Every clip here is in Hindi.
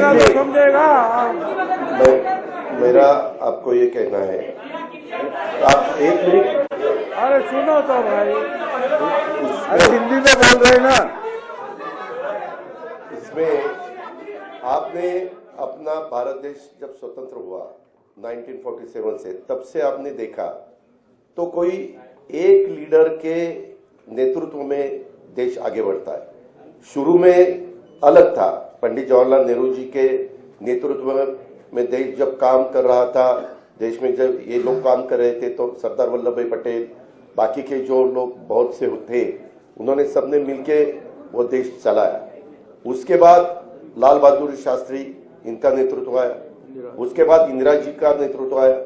समझेगा तो समझेगा। मेरा आपको ये कहना है, आप एक मिनट, अरे सुनो तो भाई, अरे हिंदी में बोल रहे हैं ना। इसमें आपने अपना भारत देश जब स्वतंत्र हुआ 1947 से, तब से आपने देखा तो कोई एक लीडर के नेतृत्व में देश आगे बढ़ता है। शुरू में अलग था, पंडित जवाहरलाल नेहरू जी के नेतृत्व में देश जब काम कर रहा था, देश में जब ये लोग काम कर रहे थे तो सरदार वल्लभ भाई पटेल, बाकी के जो लोग बहुत से थे, उन्होंने सबने मिलके वो देश चलाया। उसके बाद लाल बहादुर शास्त्री, इनका नेतृत्व आया। उसके बाद इंदिरा जी का नेतृत्व आया।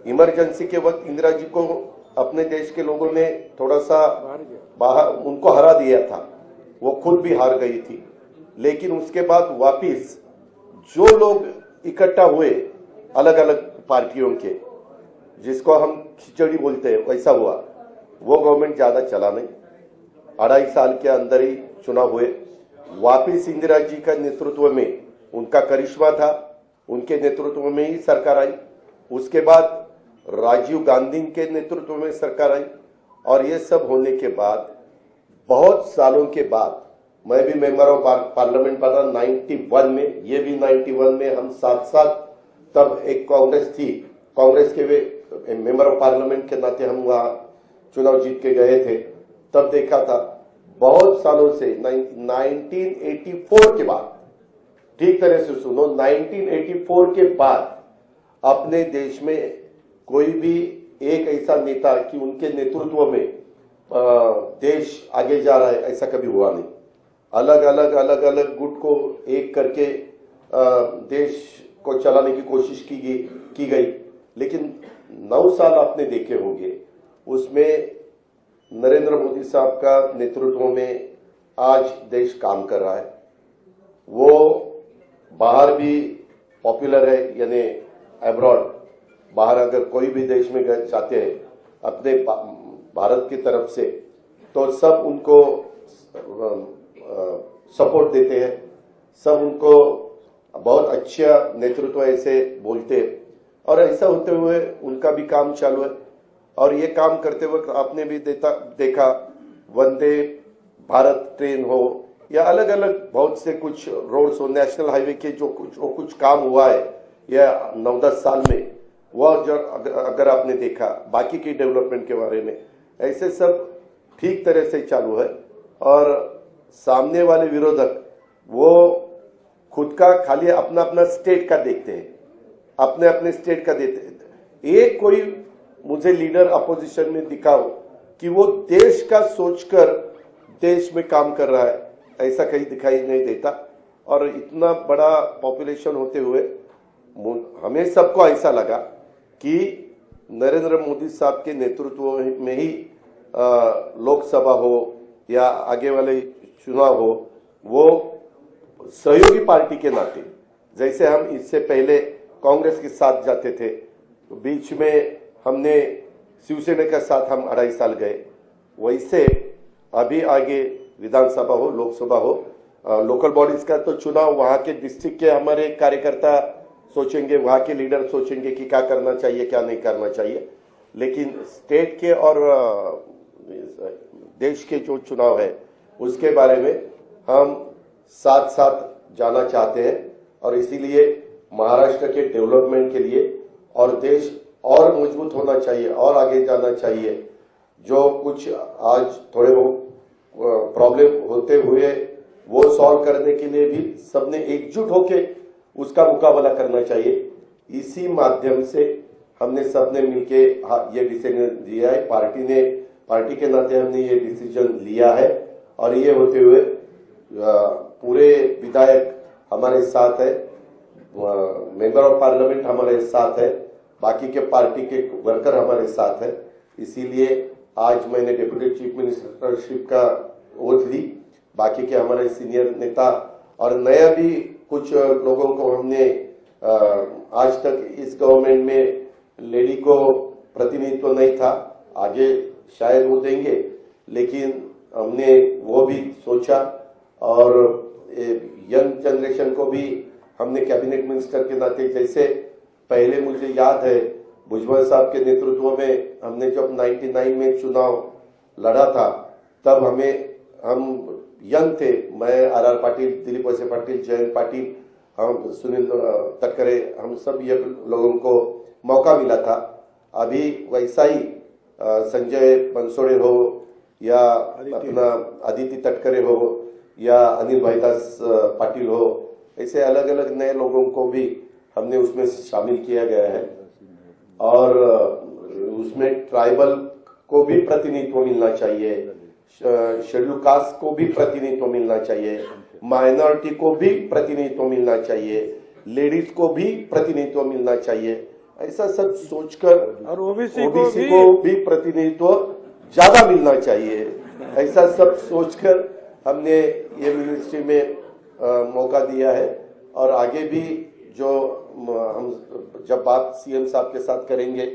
इमरजेंसी के वक्त इंदिरा जी को अपने देश के लोगों ने थोड़ा सा बाहर उनको हरा दिया था, वो खुद भी हार गई थी। लेकिन उसके बाद वापिस जो लोग इकट्ठा हुए अलग अलग पार्टियों के, जिसको हम खिचड़ी बोलते हैं, वैसा हुआ। वो गवर्नमेंट ज्यादा चला नहीं, 2.5 साल के अंदर ही चुनाव हुए। वापिस इंदिरा जी का नेतृत्व में, उनका करिश्मा था, उनके नेतृत्व में ही सरकार आई। उसके बाद राजीव गांधी के नेतृत्व में सरकार आई। और ये सब होने के बाद बहुत सालों के बाद मैं भी मेंबर ऑफ पार्लियामेंट बना 91 में, ये भी 91 में, हम साथ साथ, तब एक कांग्रेस थी, कांग्रेस के वे मेंबर ऑफ पार्लियामेंट के नाते हम वहां चुनाव जीत के गए थे। तब देखा था बहुत सालों से 1984 के बाद, ठीक तरह से सुनो, 1984 के बाद अपने देश में कोई भी एक ऐसा नेता कि उनके नेतृत्व में देश आगे जा रहा है, ऐसा कभी हुआ नहीं। अलग अलग गुट को एक करके देश को चलाने की कोशिश की गई। लेकिन 9 साल आपने देखे होंगे, उसमें नरेंद्र मोदी साहब का नेतृत्व में आज देश काम कर रहा है। वो बाहर भी पॉपुलर है, यानी अब्रॉड, बाहर अगर कोई भी देश में जाते हैं अपने भारत की तरफ से, तो सब उनको सपोर्ट देते हैं, सब उनको बहुत अच्छा नेतृत्व ऐसे बोलते हैं। और ऐसा होते हुए उनका भी काम चालू है। और ये काम करते वक्त आपने भी देखा वंदे भारत ट्रेन हो या अलग अलग बहुत से कुछ रोड्स हो, नेशनल हाईवे के जो कुछ काम हुआ है या 9-10 साल में, वह अगर आपने देखा बाकी की डेवलपमेंट के बारे में, ऐसे सब ठीक तरह से चालू है। और सामने वाले विरोधक वो खुद का खाली अपना अपना स्टेट का देखते हैं, अपने अपने स्टेट का देते हैं। एक कोई मुझे लीडर अपोजिशन में दिखाओ कि वो देश का सोचकर देश में काम कर रहा है, ऐसा कहीं दिखाई नहीं देता। और इतना बड़ा पॉपुलेशन होते हुए हमें सबको ऐसा लगा कि नरेंद्र मोदी साहब के नेतृत्व में ही लोकसभा हो या आगे वाले चुनाव हो, वो सहयोगी पार्टी के नाते, जैसे हम इससे पहले कांग्रेस के साथ जाते थे, तो बीच में हमने शिवसेना के साथ हम 2.5 साल गए, वैसे अभी आगे विधानसभा हो, लोकसभा हो, लोकल बॉडीज का तो चुनाव वहां के डिस्ट्रिक्ट के हमारे कार्यकर्ता सोचेंगे, वहां के लीडर सोचेंगे कि क्या करना चाहिए क्या नहीं करना चाहिए। लेकिन स्टेट के और देश के जो चुनाव है उसके बारे में हम साथ साथ जाना चाहते हैं। और इसीलिए महाराष्ट्र के डेवलपमेंट के लिए और देश और मजबूत होना चाहिए और आगे जाना चाहिए। जो कुछ आज थोड़े प्रॉब्लम होते हुए वो सॉल्व करने के लिए भी सबने एकजुट होके उसका मुकाबला करना चाहिए। इसी माध्यम से हमने सबने मिलके ये डिसीजन लिया है, पार्टी के नाते हमने ये डिसीजन लिया है। और ये होते हुए पूरे विधायक हमारे साथ है, मेंबर ऑफ पार्लियामेंट हमारे साथ है, बाकी के पार्टी के वर्कर हमारे साथ है। इसीलिए आज मैंने डिप्टी चीफ मिनिस्टरशिप का ओथ ली। बाकी के हमारे सीनियर नेता और नया भी कुछ लोगों को हमने आज तक इस गवर्नमेंट में लेडी को प्रतिनिधित्व नहीं था, आगे शायद वो देंगे, लेकिन हमने वो भी सोचा और यंग जनरेशन को भी हमने कैबिनेट मिनिस्टर के नाते, जैसे पहले मुझे याद है भुजबल साहब के नेतृत्व में हमने जब 99 में चुनाव लड़ा था, तब हम यंग थे, मैं आर पाटिल, दिलीप वळसे पाटिल, जयंत पाटिल, हम सुनील तटकरे, हम सब ये लोगों को मौका मिला था। अभी वैसा ही संजय बनसोड़े हो या अपना आदित्य तटकरे हो या अनिल भाईदास पाटिल हो, ऐसे अलग अलग नए लोगों को भी हमने उसमें शामिल किया गया है। और उसमें ट्राइबल को भी प्रतिनिधित्व मिलना चाहिए, शेड्यूल कास्ट को भी प्रतिनिधित्व मिलना चाहिए, माइनॉरिटी को भी प्रतिनिधित्व मिलना चाहिए, लेडीज को भी प्रतिनिधित्व मिलना चाहिए। ऐसा सब सोचकर और ओबीसी को भी प्रतिनिधित्व ज्यादा मिलना चाहिए। ऐसा सब सोचकर हमने ये मिनिस्ट्री में मौका दिया है। और आगे भी जो हम जब बात सीएम साहब के साथ करेंगे,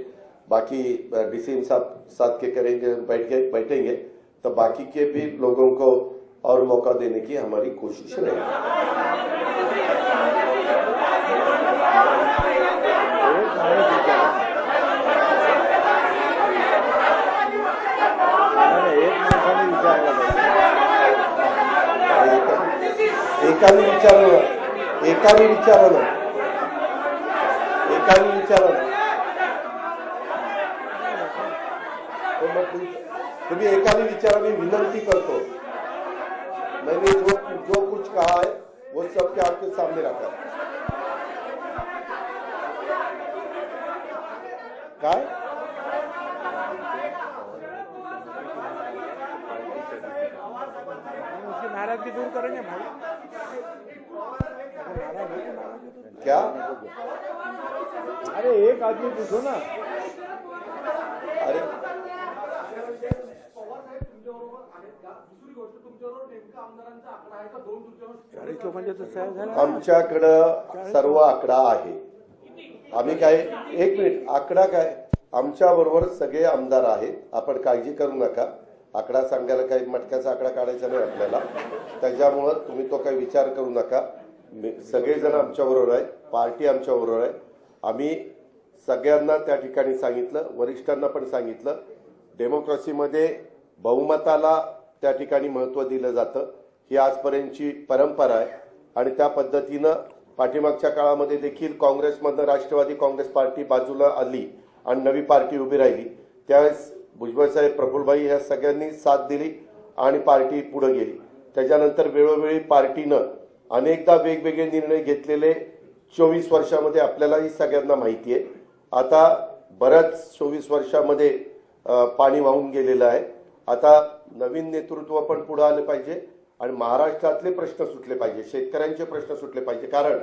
बाकी डीसीएम साहब साथ के करेंगे, बैठेंगे, तो बाकी के भी लोगों को और मौका देने की हमारी कोशिश रहेगी। एकाने विचारलं तुम्ही एकाने विचारा, मी विनंती करतो। मैंने जो कुछ कहा है वो सबके आपके सामने रखा। काय उसकी नाराजगी दूर करेंगे भाई। क्या? अरे एक आदमी पूछो ना। अरे आमच्याकडं सर्व आकडा आहे। आम्ही काय, एक मिनिट, आकडा काय, आमच्या बरोबर सगळे आमदार आहेत, आपण काळजी करू नका। आकडा सांगायला काही मटक्याचा आकडा काढायचा नाही आपल्याला, त्याच्यामुळं तुम्ही तो काही विचार करू नका। सगळेजण आमच्या बरोबर आहे, पार्टी आमच्या बरोबर आहे। आम्ही सगळ्यांना त्या ठिकाणी सांगितलं, वरिष्ठांना पण सांगितलं, डेमोक्रेसीमध्ये बहुमताला त्या ठिकाणी महत्त्व दिलं जातं, ही आजपर्यंतची परंपरा आहे। आणि त्या पद्धतीनं पाठीमागच्या काळामध्ये देखील काँग्रेसमधनं राष्ट्रवादी काँग्रेस पार्टी बाजूला आली आणि नवी पार्टी उभी राहिली, त्यावेळेस भुजबळ साहेब, प्रफुल्लभाई ह्या सगळ्यांनी साथ दिली आणि पार्टी पुढे गेली। त्याच्यानंतर वेळोवेळी पार्टीनं अनेकदा वेगवेगळे निर्णय घेतलेले 24 वर्षामध्ये आपल्यालाही सगळ्यांना माहिती आहे। आता बऱ्याच 24 वर्षामध्ये पाणी वाहून गेलेलं आहे। आता नवीन नेतृत्व पण पुढे आलं पाहिजे आणि महाराष्ट्रातले प्रश्न सुटले पाहिजे, शेतकऱ्यांचे प्रश्न सुटले पाहिजे। कारण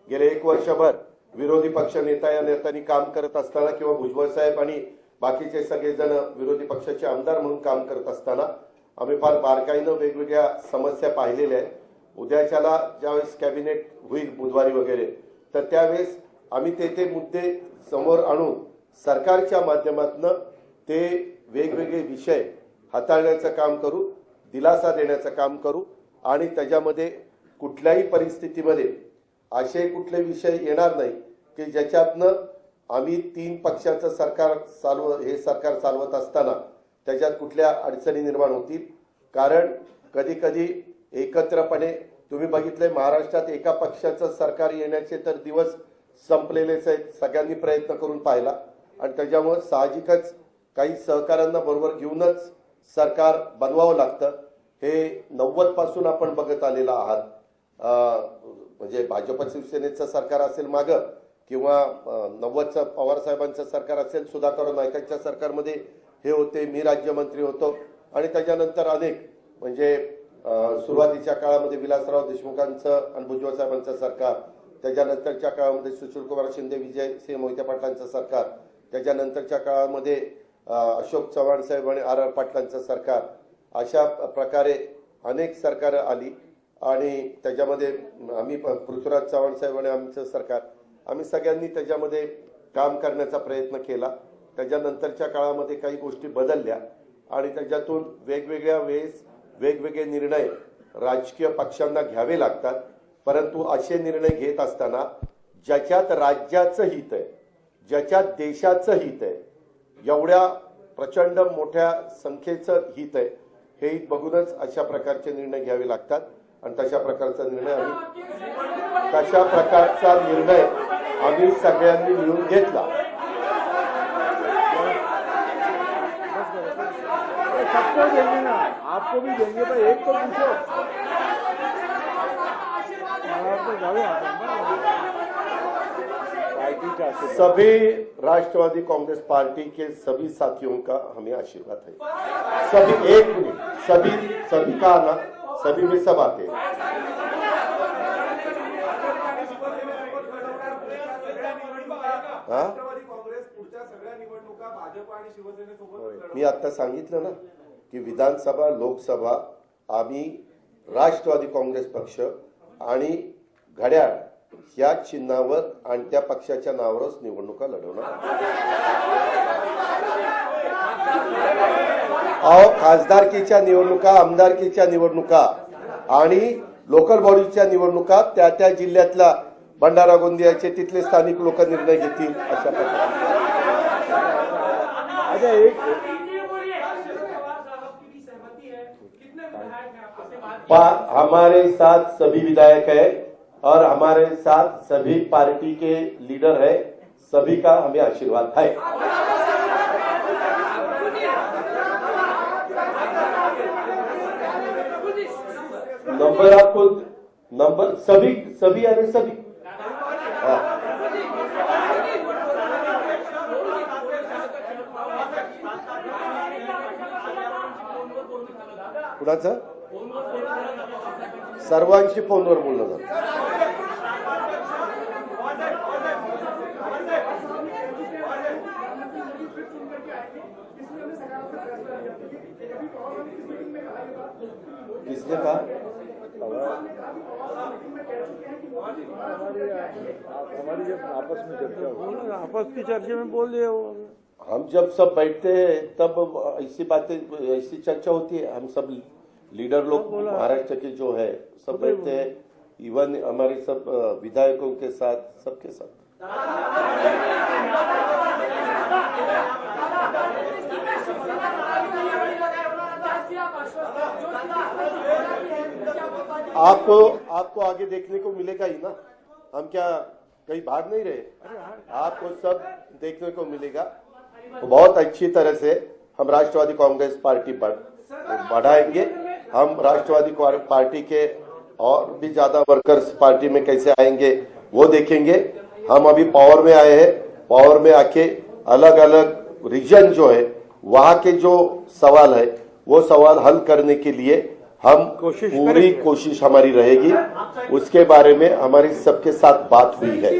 गेले 1 वर्षभर विरोधी पक्ष नेता या नेत्यांनी काम करत असताना किंवा भुजबळ साहेब आणि बाकीचे सगळेजण विरोधी पक्षाचे आमदार म्हणून काम करत असताना आम्ही फार बारकाईनं वेगवेगळ्या समस्या पाहिलेल्या आहेत। उद्याच्याला ज्यावेळेस कॅबिनेट होईल बुधवारी वगैरे, तर त्यावेळेस आम्ही ते मुद्दे समोर आणून सरकारच्या माध्यमातून ते वेगवेगळे विषय हाताळण्याचं काम करू, दिलासा देण्याचं काम करू आणि त्याच्यामध्ये कुठल्याही परिस्थितीमध्ये असे कुठले विषय येणार नाही की ज्याच्यातनं आम्ही 3 पक्षाचं सरकार चालवत असताना त्याच्यात कुठल्या अडचणी निर्माण होतील। कारण कधी कधी एकत्रपणे तुम्ही बघितले, महाराष्ट्रात एका पक्षाचं सरकार येण्याचे तर दिवस संपलेलेच आहेत, सगळ्यांनी प्रयत्न करून पाहिला आणि त्याच्यामुळे साहजिकच काही सहकाऱ्यांना बरोबर घेऊनच सरकार बनवावं लागतं। हे 90 पासून आपण बघत आलेला आहात, म्हणजे भाजप शिवसेनेचं सरकार असेल मागं किंवा 90चं पवार साहेबांचं सरकार असेल, सुधाकर नायकांच्या सरकारमध्ये हे होते, मी राज्यमंत्री होतो आणि त्याच्यानंतर अनेक, म्हणजे सुरुवातीच्या काळामध्ये विलासराव देशमुखांचं आणि भुजबळ साहेबांचं सरकार, त्याच्यानंतरच्या काळामध्ये सुशीलकुमार शिंदे, विजयसिंह मोहिते पाटलांचं सरकार, त्याच्यानंतरच्या काळामध्ये अशोक चव्हाण साहेब आणि आर पाटलांचं सरकार, अशा प्रकारे अनेक सरकार आली आणि त्याच्यामध्ये आम्ही पृथ्वीराज चव्हाण साहेब आणि आमचं सरकार, आम्ही सगळ्यांनी त्याच्यामध्ये काम करण्याचा प्रयत्न केला। त्याच्यानंतरच्या काळामध्ये काही गोष्टी बदलल्या आणि त्याच्यातून वेगवेगळ्या वेळेस वेगवेगळे निर्णय राजकीय पक्षांना घ्यावे लागतात परंतु असे निर्णय घेत असताना ज्याच्यात राज्याचं हित आहे, ज्याच्यात देशाचं हित आहे, एवढ्या प्रचंड मोठ्या संख्येचं हित आहे, हे हित बघूनच अशा प्रकारचे निर्णय घ्यावे लागतात आणि तशा प्रकारचा निर्णय आम्ही सगळ्यांनी मिळून घेतला. सबको देंगे ना, आपको भी देंगे, तो एक तो पूछो. आपको जावे पार्टी का सभी राष्ट्रवादी कांग्रेस पार्टी के सभी साथियों का हमें आशीर्वाद है. सभी, एक मिनट, सभी का ना, सभी में सब आते हैं. मी आता सांगितलं ना की विधानसभा, लोकसभा आम्ही राष्ट्रवादी काँग्रेस पक्ष आणि घड्याळ या चिन्हावर आणि त्या पक्षाच्या नावावरच निवडणुका लढवणार. खासदारकीच्या निवडणुका, आमदारकीच्या निवडणुका आणि लोकल बॉडीच्या निवडणुका त्या त्या जिल्ह्यातला भंडारा गोंदियाचे तिथले स्थानिक लोक निर्णय घेतील अशा प्रकारे. हमारे साथ सभी विधायक है और हमारे साथ सभी पार्टी के लीडर है, सभी का हमें आशीर्वाद है. नंबर आपको नंबर सभी अरे सभी कुणाचं सर्वांशी फोनवर बोलणं जातं. किसने कहा? हमारी जब आपस में चर्चा हो, आपस की चर्चा में बोल दिए वो. हम जब सब बैठते हैं तब ऐसी बातें, ऐसी चर्चा होती है. हम सब लीडर लोग महाराष्ट्र के जो है सब बैठते हैं, इवन हमारे सब विधायकों के साथ, सबके साथ. आपको आगे देखने को मिलेगा ही ना. हम क्या कहीं भाग नहीं रहे, आपको सब देखने को मिलेगा. बहुत अच्छी तरह से हम राष्ट्रवादी कांग्रेस पार्टी बढ़ाएंगे. हम राष्ट्रवादी पार्टी के और भी ज्यादा वर्कर्स पार्टी में कैसे आएंगे वो देखेंगे. हम अभी पावर में आए हैं, पावर में आके अलग अलग रीजन जो है वहां के जो सवाल है वो सवाल हल करने के लिए हम पूरी कोशिश हमारी रहेगी. उसके बारे में हमारी सबके साथ बात हुई है.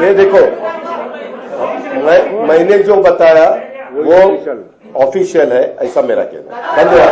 ये देखो, मैंने जो बताया वो ऑफिशियल है, ऐसा मेरा कहना है. धन्यवाद.